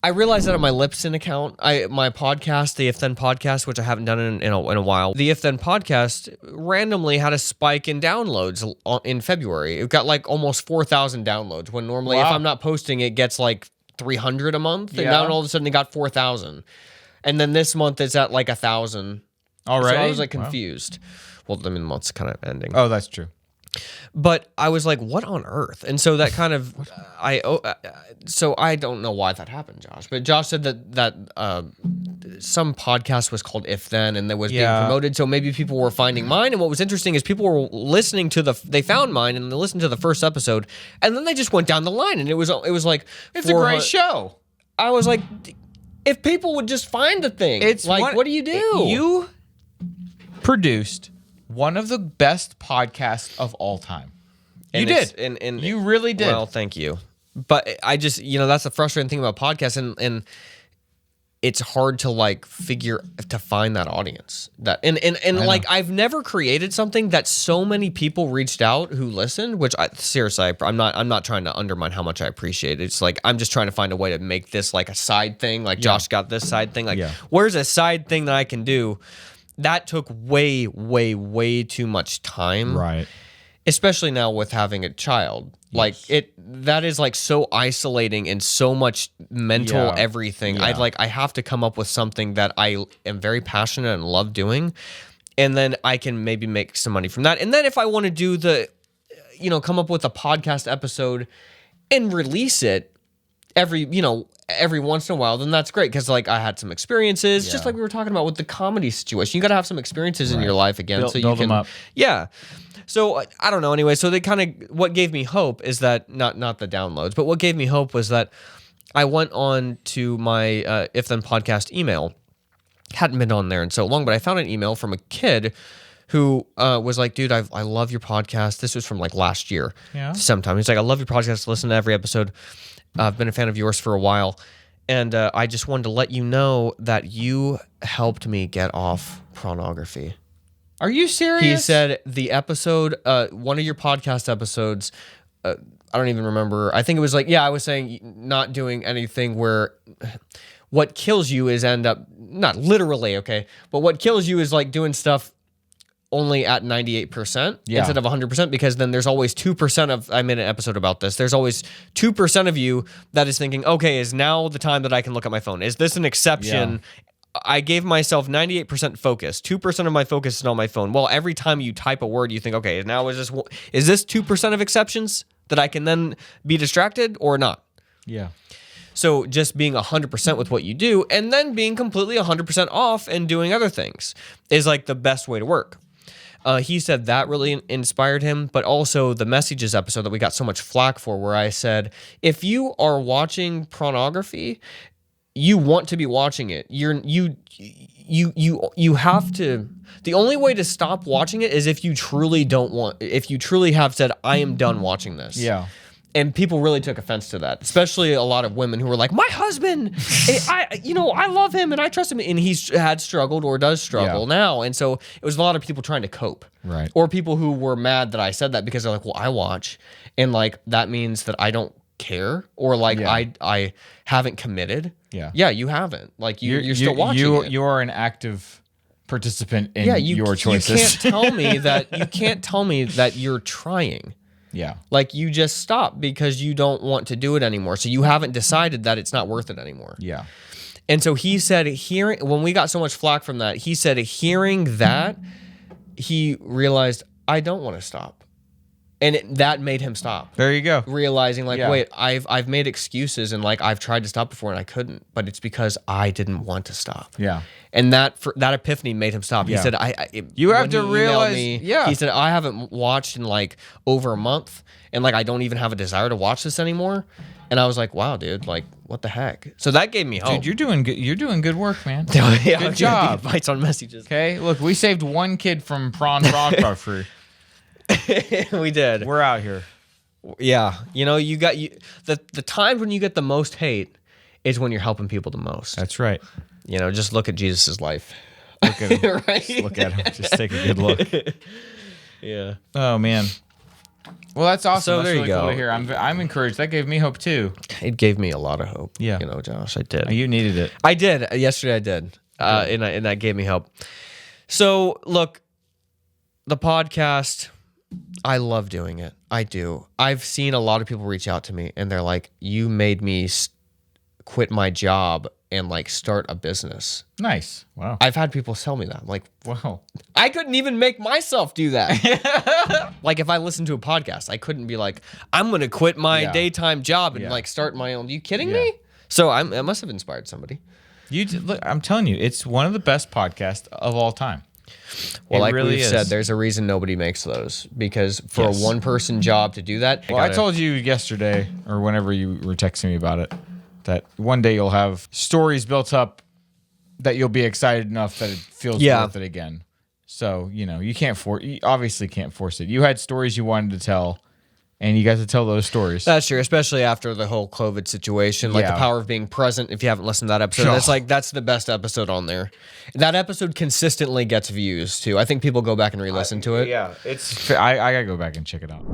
I realized that on my Libsyn account, my podcast, the If Then podcast, which I haven't done in a while, the If Then podcast randomly had a spike in downloads in February. It got like almost 4,000 downloads when normally if I'm not posting, it gets like 300 a month. And now all of a sudden it got 4,000. And then this month it's at like 1,000. Already? So I was like confused. Well, I mean, the month's kind of ending. Oh, that's true. But I was like, what on earth? And so that kind of, so I don't know why that happened, Josh. But Josh said that some podcast was called If Then, and that was being promoted. So maybe people were finding mine. And what was interesting is people were listening to they found mine and they listened to the first episode, and then they just went down the line, and it was like, it's a great show. I was like, if people would just find the thing, it's like, what do you do? You produced one of the best podcasts of all time. You did. And you really did. Well, thank you. But I just, that's the frustrating thing about podcasts, and it's hard to find that audience. Like I've never created something that so many people reached out who listened, which seriously, I'm not trying to undermine how much I appreciate it. It's like I'm just trying to find a way to make this like a side thing. Like Josh got this side thing. Like where's a side thing that I can do? That took way, way, way too much time. Right. Especially now with having a child. Like that is like so isolating and so much mental everything. Yeah. I have to come up with something that I am very passionate and love doing. And then I can maybe make some money from that. And then if I want to do come up with a podcast episode and release it every once in a while, then that's great, because like I had some experiences, just like we were talking about with the comedy situation. You got to have some experiences in your life again, so you build can them up. Yeah. So I don't know. Anyway, so they kind of what gave me hope is that not the downloads, but what gave me hope was that I went on to my If Then podcast email. Hadn't been on there in so long, but I found an email from a kid who was like, dude, I love your podcast. This was from like last year. Yeah. Sometime. He's like, I love your podcast. Listen to every episode. I've been a fan of yours for a while. And I just wanted to let you know that you helped me get off pornography. Are you serious? He said the episode, one of your podcast episodes, I don't even remember. I think it was like, I was saying not doing anything where what kills you is not literally, okay, but what kills you is like doing stuff only at 98% instead of 100%, because then there's always 2% of, I made an episode about this, there's always 2% of you that is thinking, okay, is now the time that I can look at my phone? Is this an exception? Yeah. I gave myself 98% focus. 2% of my focus is on my phone. Well, every time you type a word, you think, okay, now is this 2% of exceptions that I can then be distracted or not? Yeah. So just being 100% with what you do and then being completely 100% off and doing other things is like the best way to work. He said that really inspired him, but also the Messages episode that we got so much flack for, where I said, if you are watching pornography, you want to be watching it. You have to. The only way to stop watching it is if you truly have said, I am done watching this. Yeah. And people really took offense to that, especially a lot of women who were like, my husband, I love him and I trust him. And he's had struggled or does struggle now. And so it was a lot of people trying to cope. Right. Or people who were mad that I said that because they're like, well, I watch. And like, that means that I don't care, or like I haven't committed. Yeah. Yeah, you haven't. Like you're still watching it. You are an active participant in your choices. You can't tell me that you're trying. Yeah. Like you just stop because you don't want to do it anymore. So you haven't decided that it's not worth it anymore. Yeah. And so he said, when we got so much flack from that, he said, hearing that, he realized, I don't want to stop. And that made him stop. There you go. Realizing like, wait, I've made excuses and like I've tried to stop before and I couldn't, but it's because I didn't want to stop. Yeah. And that epiphany made him stop. He said, you have to realize, he said, I haven't watched in like over a month and like I don't even have a desire to watch this anymore. And I was like, wow, dude, like what the heck? So that gave me hope. Dude, you're doing good work, man. Good job. Bites on Messages. Okay, look, we saved one kid from pornography. We did. We're out here. Yeah. The times when you get the most hate is when you're helping people the most. That's right. Just look at Jesus' life. Look at him. Right? Just look at him. Just take a good look. Yeah. Oh, man. Well, that's awesome. So That's there you really cool go. to hear. I'm encouraged. That gave me hope too. It gave me a lot of hope. Yeah. You know, Josh, I did. You needed it. I did. Yesterday I did. And that gave me hope. So, look, the podcast, I love doing it. I do. I've seen a lot of people reach out to me and they're like, you made me quit my job and like start a business. Nice. Wow. I've had people tell me that. I'm like, Wow. I couldn't even make myself do that. Like if I listened to a podcast, I couldn't be like, I'm going to quit my Yeah. daytime job and Yeah. like start my own. You kidding Yeah. me? So I must have inspired somebody. Look, I'm telling you, it's one of the best podcasts of all time. Well, It like really we've is. said, there's a reason nobody makes those because for Yes. a one-person job to do that. Well, I told you yesterday, or whenever you were texting me about it, that one day you'll have stories built up that you'll be excited enough that it feels Yeah. worth it again. So, you know, you obviously can't force it. You had stories you wanted to tell, and you got to tell those stories. That's true, especially after the whole COVID situation. Like Yeah. the power of being present. If you haven't listened to that episode, that's the best episode on there. That episode consistently gets views too. I think people go back and re-listen to it. Yeah, I gotta go back and check it out.